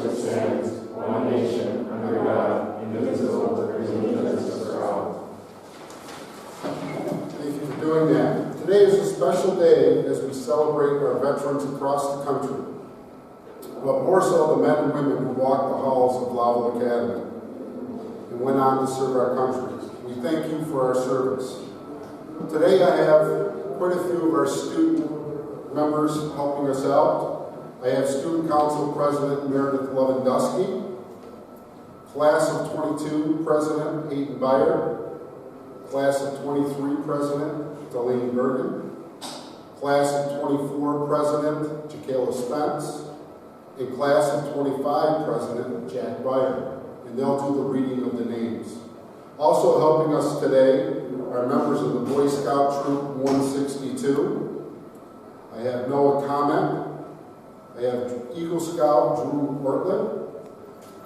which stands, one nation, under God, indivisible, with liberty and justice for all. Thank you for doing that. Today is a special day as we celebrate our veterans across the country, but more so the men and women who walked the halls of Laval Academy and went on to serve our country. We thank you for our service. Today I have quite a few of our student members helping us out. I have Student Council President Meredith Lewandowski, Class of 22 President Hayden Byer, Class of 23 President Delaney Bergen, Class of 24 President Jaquela Spence, and Class of 25 President Jack Byer, and they'll do the reading of the names. Also helping us today are members of the Boy Scout Troop 162. I have Noah Comment. I have Eagle Scout Drew Ortland,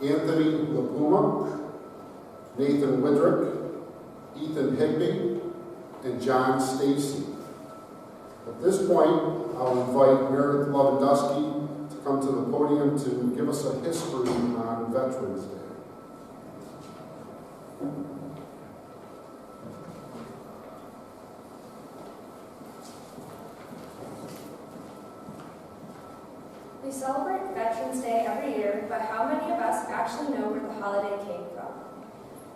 Anthony LaPuma, Nathan Widrick, Ethan Higby, and John Stacy. At this point, I'll invite Meredith Lewandowski to come to the podium to give us a history on Veterans Day. We celebrate Veterans Day every year, but how many of us actually know where the holiday came from?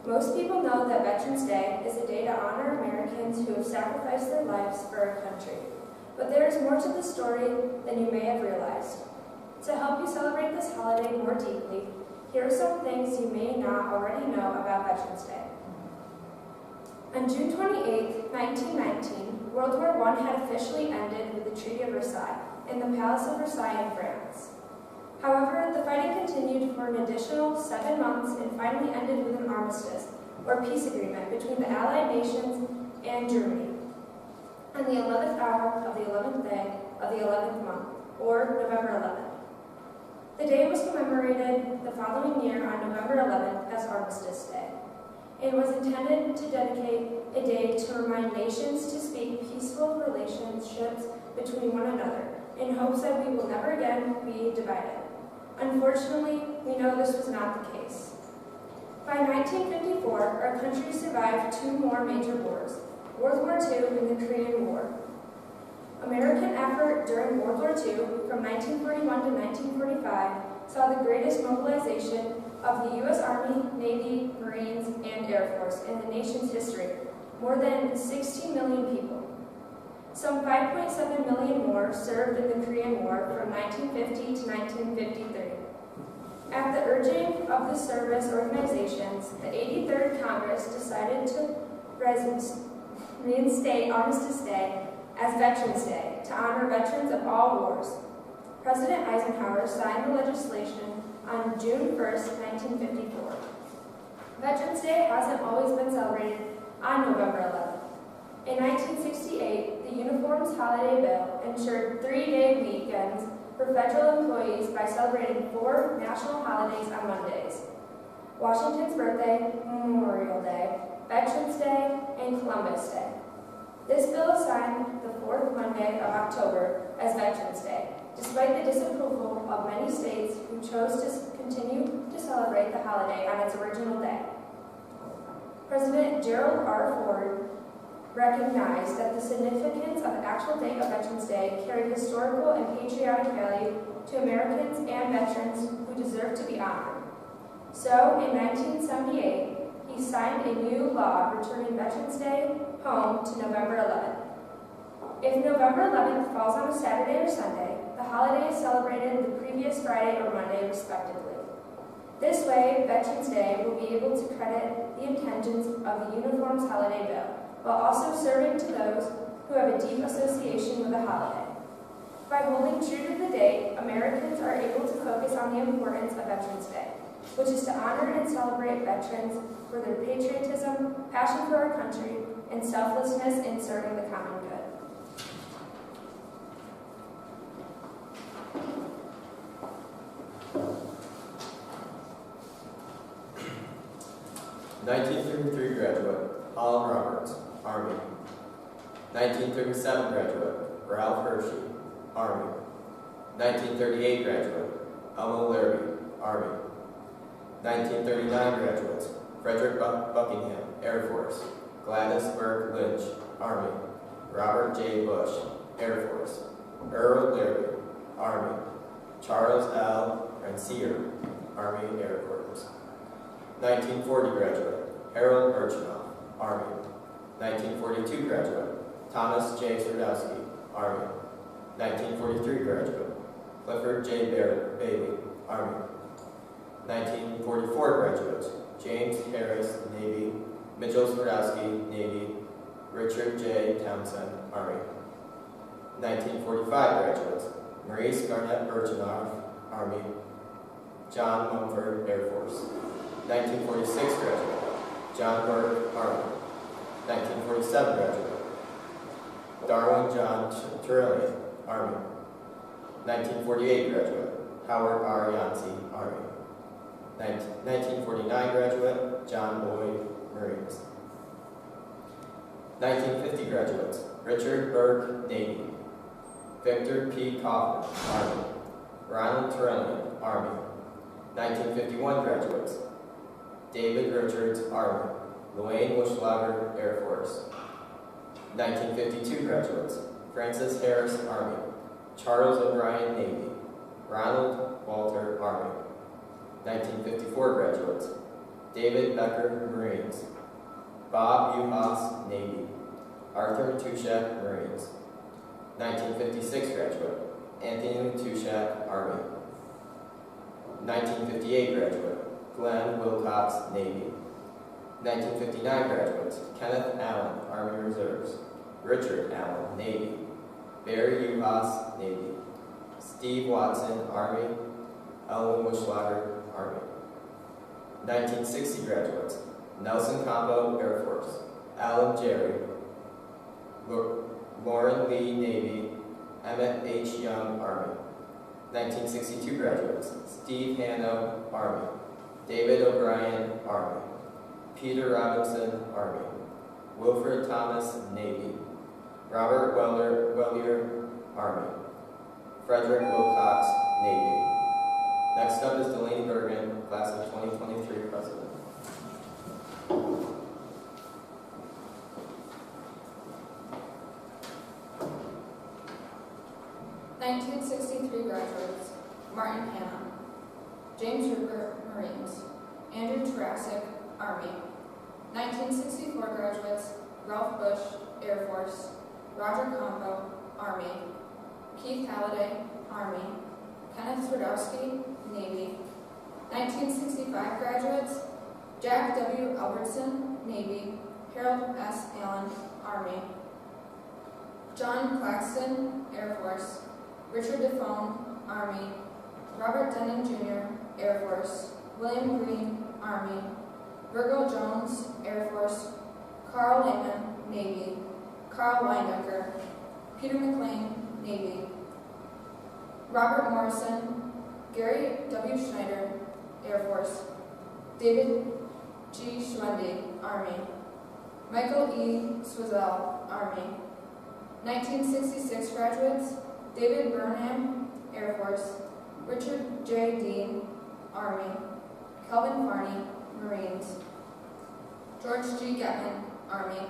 Most people know that Veterans Day is a day to honor Americans who have sacrificed their lives for our country. But there is more to the story than you may have realized. To help you celebrate this holiday more deeply, here are some things you may not already know about Veterans Day. On June 28, 1919, World War I had officially ended with the Treaty of Versailles in the Palace of Versailles in France. However, the fighting continued for an additional 7 months and finally ended with an armistice, or peace agreement, between the Allied nations and Germany on the 11th hour of the 11th day of the 11th month, or November 11th. The day was commemorated the following year on November 11th as Armistice Day. It was intended to dedicate a day to remind nations to speak peaceful relationships between one another, in hopes that we will never again be divided. Unfortunately, we know this was not the case. By 1954, our country survived 2 more major wars, World War II and the Korean War. American effort during World War II, from 1941 to 1945, saw the greatest mobilization of the U.S. Army, Navy, Marines, and Air Force in the nation's history, more than 16 million people. Some 5.7 million more served in the Korean War from 1950 to 1953. At the urging of the service organizations, the 83rd Congress decided to reinstate Armistice Day as Veterans Day to honor veterans of all wars. President Eisenhower signed the legislation on June 1st, 1954. Veterans Day hasn't always been celebrated on November 11th. In 1968, the Uniforms Holiday Bill ensured 3-day weekends for federal employees by celebrating 4 national holidays on Mondays: Washington's birthday, Memorial Day, Veterans Day, and Columbus Day. This bill assigned the 4th Monday of October as Veterans Day, despite the disapproval of many states who chose to continue to celebrate the holiday on its original day. President Gerald R. Ford recognized that the significance of the actual date of Veterans Day carried historical and patriotic value to Americans and veterans who deserve to be honored. So, in 1978, he signed a new law returning Veterans Day home to November 11th. If November 11th falls on a Saturday or Sunday, the holiday is celebrated the previous Friday or Monday, respectively. This way, Veterans Day will be able to credit the intentions of the Uniforms Holiday Bill, while also serving to those who have a deep association with the holiday. By holding true to the date, Americans are able to focus on the importance of Veterans Day, which is to honor and celebrate veterans for their patriotism, passion for our country, and selflessness in serving the common good. 1933 graduate, Holland Roberts, Army. 1937 graduate, Ralph Hershey, Army. 1938 graduate, Elmo Larrabee, Army. 1939 graduates: Frederick Buckingham, Air Force; Gladys Burke Lynch, Army; Robert J. Bush, Air Force; Earl Larry, Army; Charles L. Rancier, Army Air Corps. 1940 graduate: Harold Birchenough, Army. 1942 graduate: Thomas J. Sardowski, Army. 1943 graduate: Clifford J. Bailey, Army. 1944 graduates: James Harris, Navy; Mitchell Sardowski, Navy; Richard J. Townsend, Army. 1945 graduates: Maurice Garnett Birchenough, Army; John Mumford, Air Force. 1946 graduate: John Burke, Army. 1947 graduate: Darwin John Turellian, Army. 1948 graduate: Howard R. Yancey, Army. 1949 graduate: John Boyd, Marines. 1950 graduates: Richard Burke, Navy; Victor P. Kaufman, Army; Ronald Turellian, Army. 1951 graduates: David Richards, Army; Luane Wischlager, Air Force. 1952 graduates: Francis Harris, Army; Charles O'Brien, Navy; Ronald Walter, Army. 1954 graduates: David Becker, Marines; Bob Uhas, Navy; Arthur Tushak, Marines. 1956 graduate: Anthony Tushak, Army. 1958 graduate: Glenn Wilcox, Navy. 1959 graduates: Kenneth Allen, Army Reserves; Richard Allen, Navy; Barry Uhas, Navy; Steve Watson, Army; Elwin Wischlager, Army. 1960 graduates: Nelson Campo, Air Force; Alan Jerry; Lauren Lee, Navy; Emmett H. Young, Army. 1962 graduates: Steve Hanno, Army; David O'Brien, Army; Peter Robinson, Army; Wilfred Thomas, Navy; Robert Wellier, Army; Frederick Wilcox, Navy. Next up is Delaney Bergen, class of 2023 president. Graduates: Martin Hanna; James Rupert, Marines; Andrew Tarasic, Army. 1964 graduates: Ralph Bush, Air Force; Roger Campo, Army; Keith Halliday, Army; Kenneth Sardowski, Navy. 1965 graduates: Jack W. Albertson, Navy; Harold S. Allen, Army; John Claxton, Air Force; Richard Defoe, Army; Robert Denon Jr., Air Force; William Green, Army; Virgil Jones, Air Force; Carl Lehman, Navy; Carl Weindecker; Peter McLean, Navy; Robert Morrison; Gary W. Schneider, Air Force; David G. Schwendy, Army; Michael E. Swizzell, Army. 1966 graduates: David Burnham, Air Force; Richard J. Dean, Army; Kelvin Farney, Marines; George G. Getman, Army;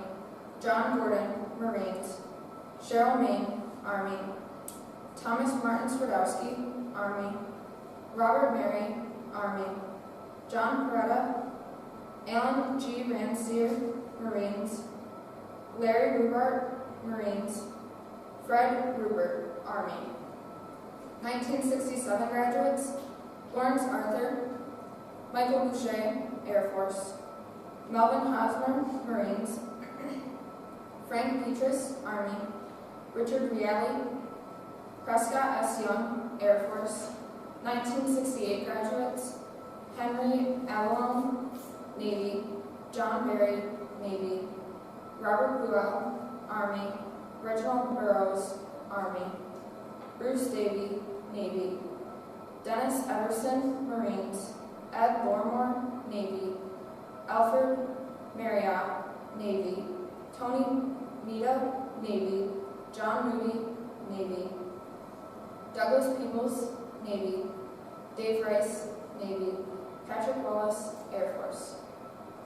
John Gordon, Marines; Cheryl Main, Army; Thomas Martin Swadowski, Army; Robert Mary, Army; John Peretta; Alan G. Rancier, Marines; Larry Rubart, Marines; Fred Rupert, Army. 1967 graduates: Lawrence Arthur; Michael Boucher, Air Force; Melvin Hosmer, Marines; Frank Petrus, Army; Richard Rielli; Prescott S. Young, Air Force. 1968 graduates: Henry Avalon, Navy; John Berry, Navy; Robert Buell, Army; Reginald Burrows, Army; Bruce Davey, Navy; Dennis Everson, Marines; Ed Lormore, Navy; Alfred Marriott, Navy; Tony Mita, Navy; John Moody, Navy; Douglas Peebles, Navy; Dave Rice, Navy. Patrick Wallace, Air Force.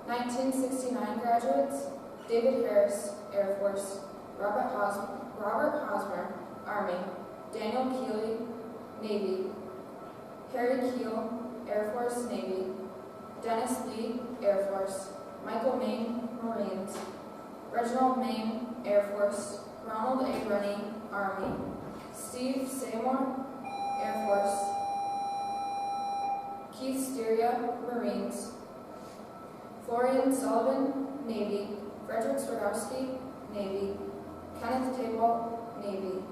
1969 graduates: David Harris, Air Force. Robert Hosmer, Army. Daniel Keeley, Navy. Harry Keel, Air Force, Navy. Dennis Lee, Air Force. Michael Maine, Marines. Reginald Maine, Air Force. Ronald A. Rennie, Army. Steve Seymour, Air Force. Keith Styria, Marines. Florian Sullivan, Navy. Frederick Swerdowski, Navy. Kenneth Table, Navy.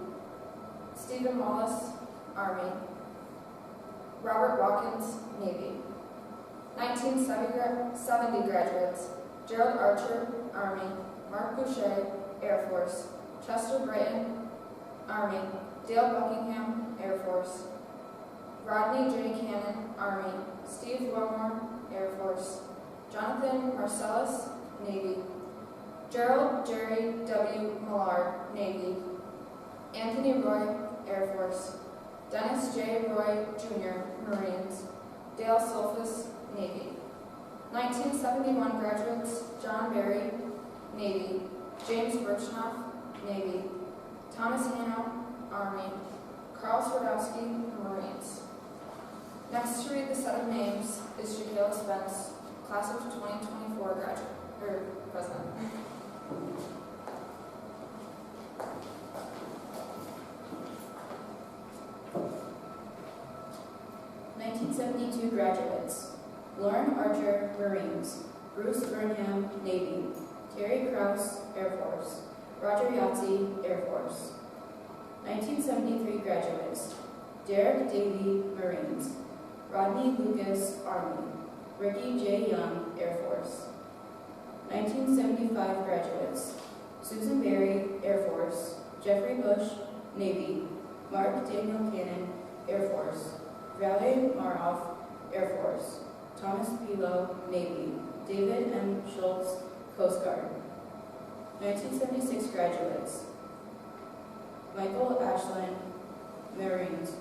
Stephen Wallace, Army. Robert Watkins, Navy. 1970 graduates: Gerald Archer, Army. Mark Boucher, Air Force. Chester Britton, Army. Dale Buckingham, Air Force. Rodney J. Cannon, Army. Steve Wilmore, Air Force. Jonathan Marcellus, Navy. Gerald Jerry W. Millard, Navy. Anthony Roy, Air Force. Dennis J. Roy, Jr., Marines. Dale Sulfus, Navy. 1971 graduates: John Berry, Navy. James Birchnoff, Navy. Thomas Hanno, Army. Carl Swerdowski, Marines. Next to read the set of names is Shaquille Spence, class of 2024 president. '72 graduates: Lauren Archer, Marines. Bruce Burnham, Navy. Terry Krause, Air Force. Roger Yahtzee, Air Force. 1973 graduates: Derek Davey, Marines. Rodney Lucas, Army. Ricky J. Young, Air Force. 1975 graduates: Susan Berry, Air Force. Jeffrey Bush, Navy. Mark Daniel Cannon, Air Force. Valerie Maroff, Air Force. Thomas Pilo, Navy. David M. Schultz, Coast Guard. 1976 graduates: Michael Ashland, Marines.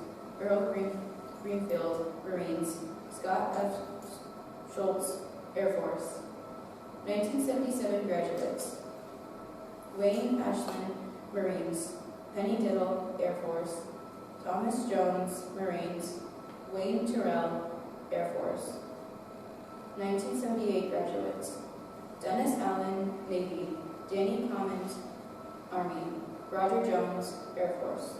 Earl Greenfield, Marines. Scott F. Schultz, Air Force. 1977 graduates: Wayne Ashland, Marines. Penny Diddle, Air Force. Thomas Jones, Marines. Wayne Terrell, Air Force. 1978 graduates: Dennis Allen, Navy. Danny Commons, Army. Roger Jones, Air Force.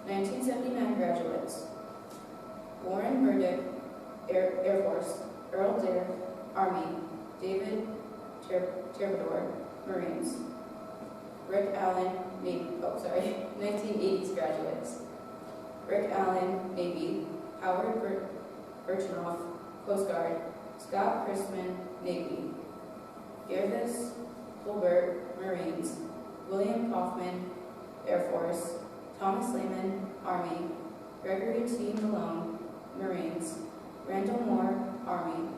1979 graduates: Warren Burdick, Air Force. Earl Dare, Army. David Terbador, Marines. Rick Allen, Navy. 1980s graduates: Rick Allen, Navy. Howard Birchnoff, Coast Guard. Scott Christman, Navy. Gervis Colbert, Marines. William Kaufman, Air Force. Thomas Lehman, Army. Gregory T. Malone, Marines. Randall Moore, Army.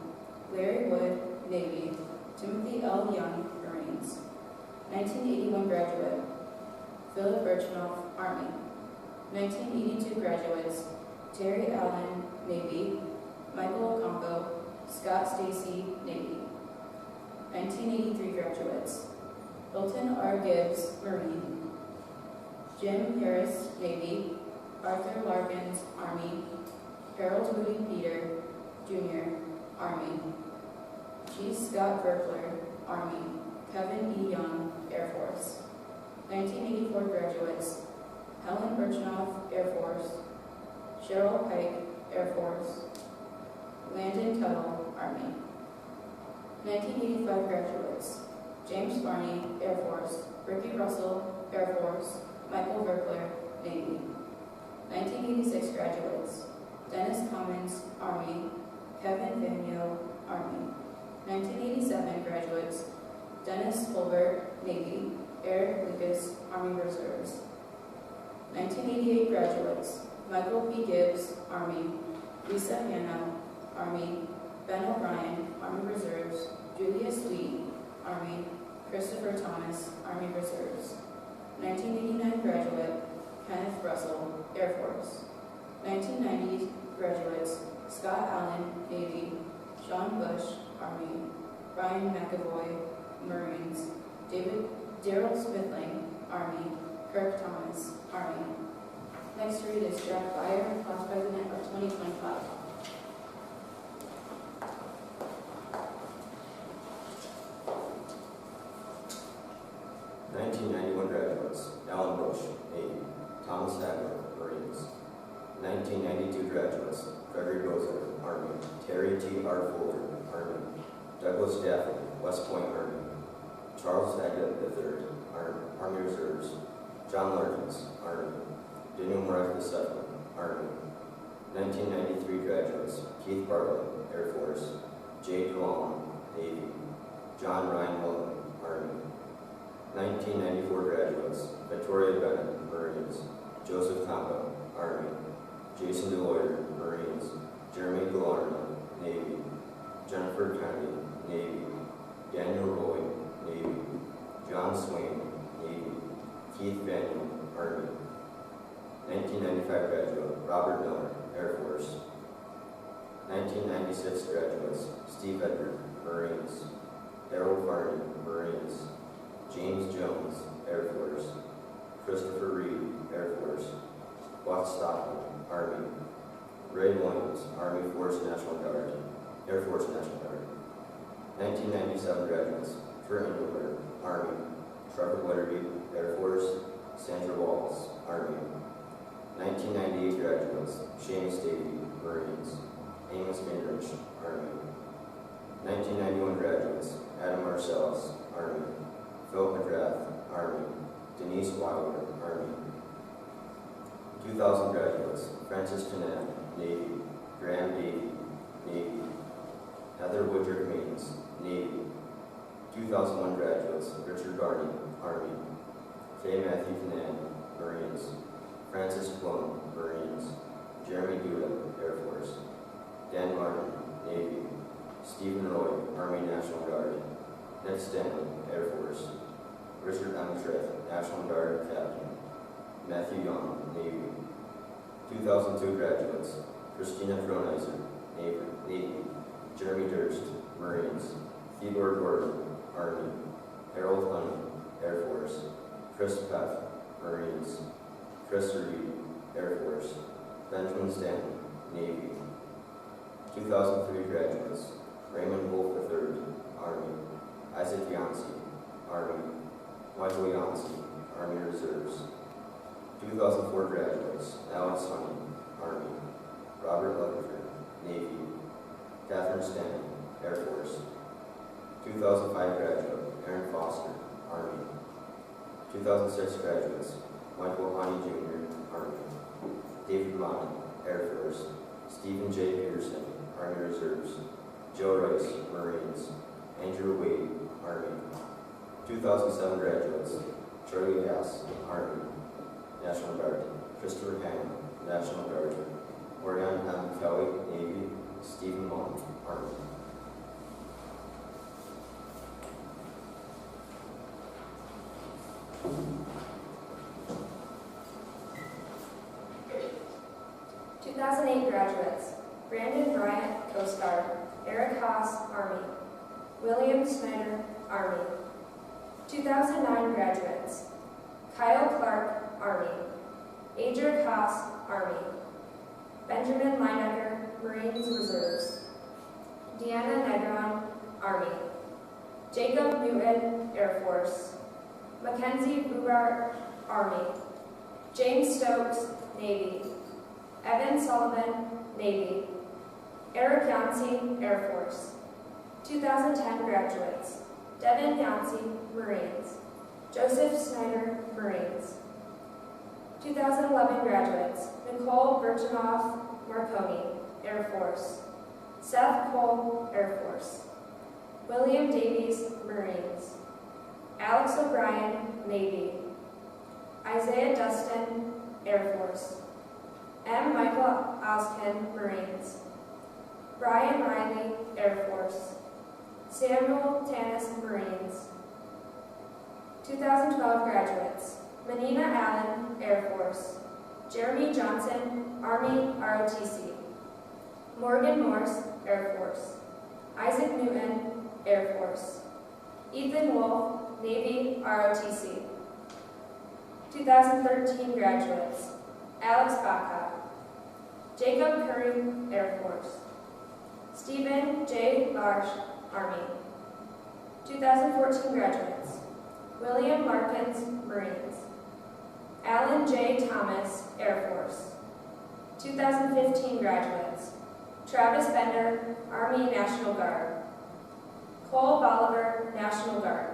Larry Wood, Navy. Timothy L. Young, Marines. 1981 graduate: Philip Birchnoff, Army. 1982 graduates: Terry Allen, Navy. Michael Ocampo, Scott Stacy, Navy. 1983 graduates: Hilton R. Gibbs, Marine. Jim Harris, Navy. Arthur Larkins, Army. Harold Moody Peter, Jr., Army. G. Scott Berkler, Army. Kevin E. Young, Air Force. 1984 graduates: Helen Birchnoff, Air Force. Cheryl Pike, Air Force. Landon Tuttle, Army. 1985 graduates: James Barney, Air Force. Ricky Russell, Air Force. Michael Berkler, Navy. 1986 graduates: Dennis Commons, Army. Kevin Vanyo, Army. 1987 graduates: Dennis Fulbert, Navy. Eric Lucas, Army Reserves. 1988 graduates: Michael P. Gibbs, Army. Lisa Hanna, Army. Ben O'Brien, Army Reserves. Julia Sweet, Army. Christopher Thomas, Army Reserves. 1989 graduate: Kenneth Russell, Air Force. 1990 graduates: Scott Allen, Navy. Sean Bush, Army. Brian McAvoy, Marines. Daryl Smithling, Army. Kirk Thomas, Army. Next to read is Jack Byer, Class President of 2025. Graduates: Alan Bush, Navy. Thomas Hagler, Marines. 1992 graduates: Gregory Bozer, Army. Terry T. R. Folger, Army. Douglas Stafford, West Point, Army. Charles Haggett III, Army Reserves. John Larkins, Army. Daniel Marathas II, Army. 1993 graduates: Keith Bartlett, Air Force. Jay DeLong, Navy. John Ryan Mullen, Army. 1994 graduates: Victoria Bennett, Marines. Joseph Tomba, Army. Jason DeLoyer, Marines. Jeremy Galarna, Navy. Jennifer Kennedy, Navy. Daniel Roy, Navy. John Swain, Navy. Keith Vaniel, Army. 1995 graduate: Robert Miller, Air Force. 1996 graduates: Steve Edgar, Marines. Harold Varney, Marines. James Jones, Air Force. Christopher Reed, Air Force. Buck Stockton, Army. Ray Williams, Army Force National Guard, Air Force National Guard. 1997 graduates: Kurt Engelberg, Army. Trevor Wetterby, Air Force. Sandra Walls, Army. 1998 graduates: Seamus Davey, Marines. Amos Mandrich, Army. 1991 graduates: Adam Marcellus, Army. Phil McGrath, Army. Denise Wilder, Army. 2000 graduates: Francis Canan, Navy. Graham Davey, Navy. Heather Woodruff Means, Navy. 2001 graduates: Richard Barney, Army. Faye Matthew Canan, Marines. Francis Plum, Marines. Jeremy Hewlett, Air Force. Dan Martin, Navy. Stephen Roy, Army National Guard. Nick Stanley, Air Force. Richard M. Triff, National Guard Captain. Matthew Young, Navy. 2002 graduates: Christina Kronizer, Navy. Jeremy Durst, Marines. Theodore Gordon, Army. Harold Honey, Air Force. Chris Peff, Marines. Chris Reed, Air Force. Benjamin Stanton, Navy. 2003 graduates: Raymond Wolf III, Army. Isaac Yancey, Army. Michael Yancey, Army Reserves. 2004 graduates: Alex Honey, Army. Robert Leatherford, Navy. Catherine Stanton, Air Force. 2005 graduate: Aaron Foster, Army. 2006 graduates: Michael Honey Jr., Army. David Lonnie, Air Force. Stephen J. Peterson, Army Reserves. Joe Rice, Marines. Andrew Wade, Army. 2007 graduates: Charlie Gass, Army. National Guard. Christopher Hammond, National Guard. Orion M. Kelly, Navy. Stephen Long, Army. Graduates: Brandon Bryant, Coast Guard. Eric Haas, Army. William Snyder, Army. 2009 graduates: Kyle Clark, Army. Adric Haas, Army. Benjamin Linecker, Marines Reserves. Deanna Negron, Army. Jacob Newton, Air Force. Mackenzie Bugart, Army. James Stokes, Navy. Evan Sullivan, Navy. Eric Yancey, Air Force. 2010 graduates: Devin Yancey, Marines. Joseph Snyder, Marines. 2011 graduates: Nicole Berchinoff, Marconi, Air Force. Seth Cole, Air Force. William Davies, Marines. Alex O'Brien, Navy. Isaiah Dustin, Air Force. M. Michael Oskin, Marines. Brian Riley, Air Force. Samuel Tanis, Marines. 2012 graduates: Manina Allen, Air Force. Jeremy Johnson, Army ROTC. Morgan Morse, Air Force. Isaac Newton, Air Force. Ethan Wolf, Navy, ROTC. 2013 graduates: Alex Baca. Jacob Curry, Air Force. Stephen J. Larsh, Army. 2014 graduates: William Larkins, Marines. Alan J. Thomas, Air Force. 2015 graduates: Travis Bender, Army National Guard. Cole Bolivar, National Guard.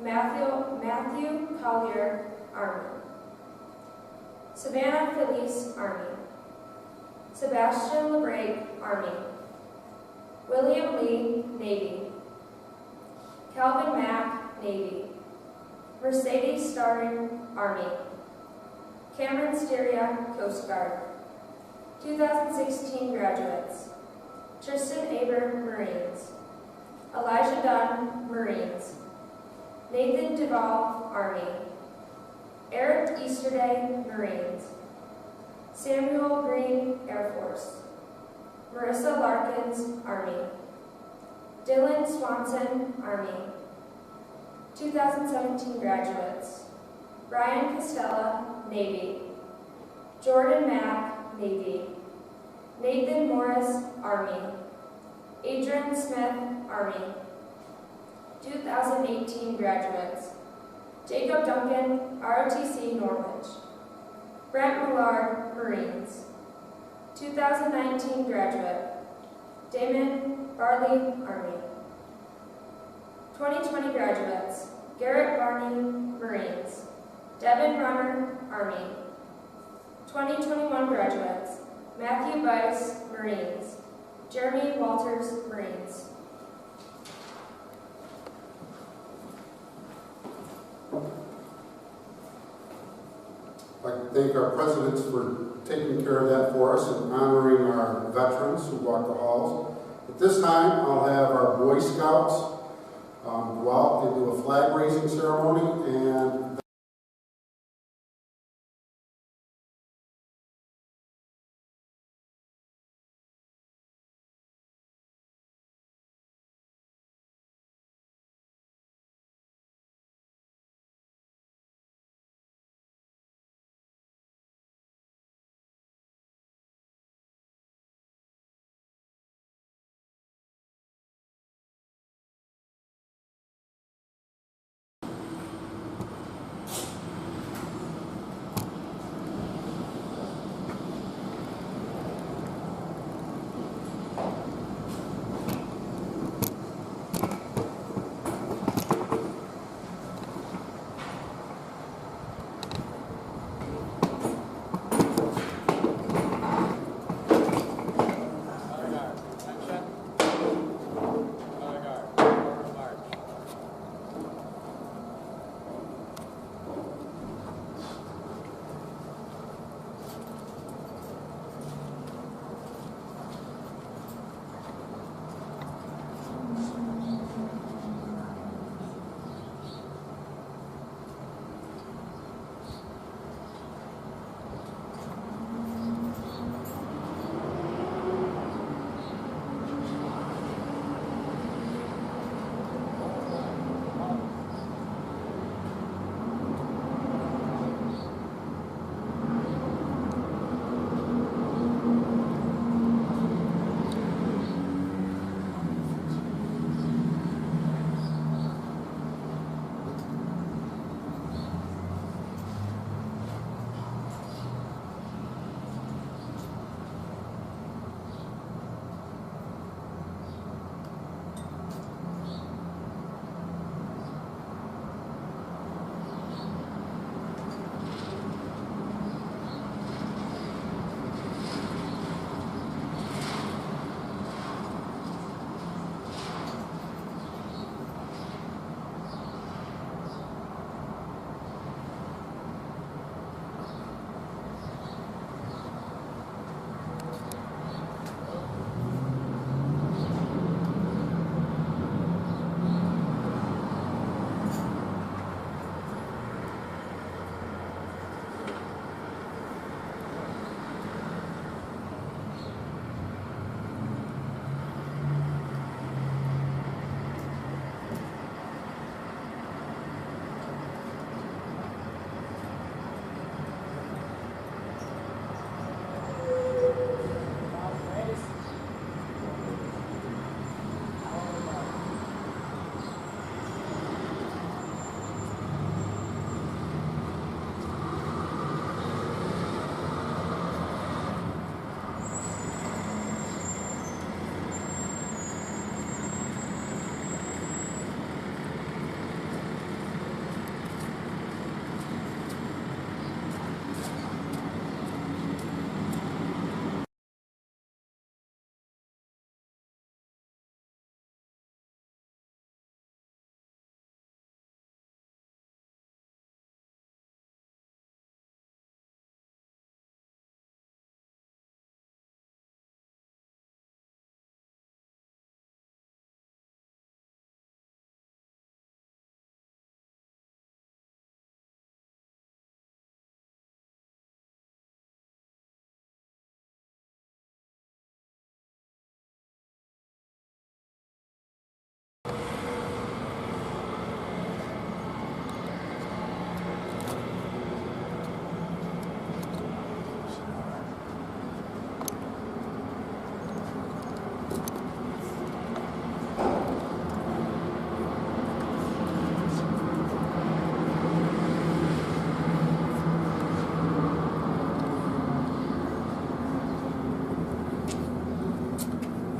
Matthew Collier, Army. Savannah Felice, Army. Sebastian LeBrake, Army. William Lee, Navy. Calvin Mack, Navy. Mercedes Starring, Army. Cameron Styria, Coast Guard. 2016 graduates: Tristan Aber, Marines. Elijah Dunn, Marines. Nathan Duvall, Army. Eric Easterday, Marines. Samuel Green, Air Force. Marissa Larkins, Army. Dylan Swanson, Army. 2017 graduates: Brian Costella, Navy. Jordan Mack, Navy. Nathan Morris, Army. Adrian Smith, Army. 2018 graduates: Jacob Duncan, ROTC, Norwich. Brent Millard, Marines. 2019 graduate: Damon Barley, Army. 2020 graduates: Garrett Barney, Marines. Devin Runner, Army. 2021 graduates: Matthew Bice, Marines. Jeremy Walters, Marines. I'd like to thank our presidents for taking care of that for us and honoring our veterans who walk the halls. At this time, I'll have our Boy Scouts go out and do a flag raising ceremony, and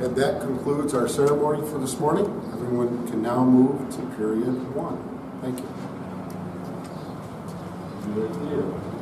And that concludes our ceremony for this morning. Everyone can now move to period 1. Thank you. Thank you.